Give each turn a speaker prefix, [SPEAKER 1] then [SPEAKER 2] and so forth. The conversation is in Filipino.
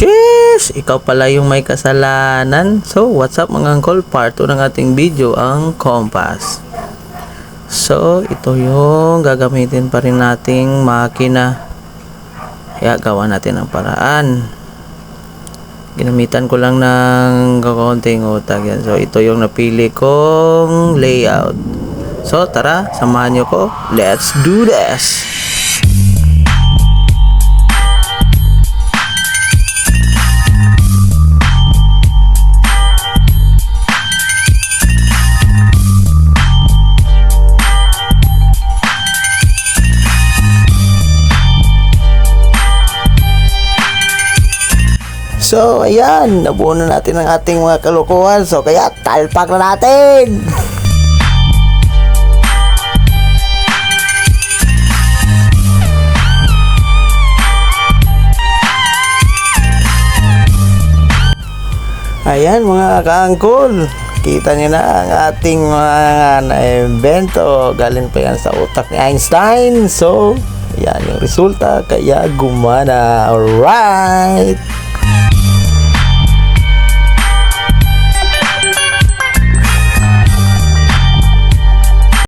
[SPEAKER 1] Sheesh! Ikaw pala yung may kasalanan. So, what's up mga uncle? Part 2 ng ating video, ang compass. So, ito yung gagamitin pa rin nating makina. Kaya gawa natin ang paraan. Ginamitan ko lang ng kakunting utag yan. So, ito yung napili kong layout. So, tara, samahan nyo ko. Let's do this! So, ayan, nabuo na natin ang ating mga kalukuhan. So, kaya talpak na natin! Ayan mga kaangkol, kita nyo na ang ating mga na-invento. Galing pa yan sa utak ni Einstein. So, yan yung resulta, kaya gumana. Alright!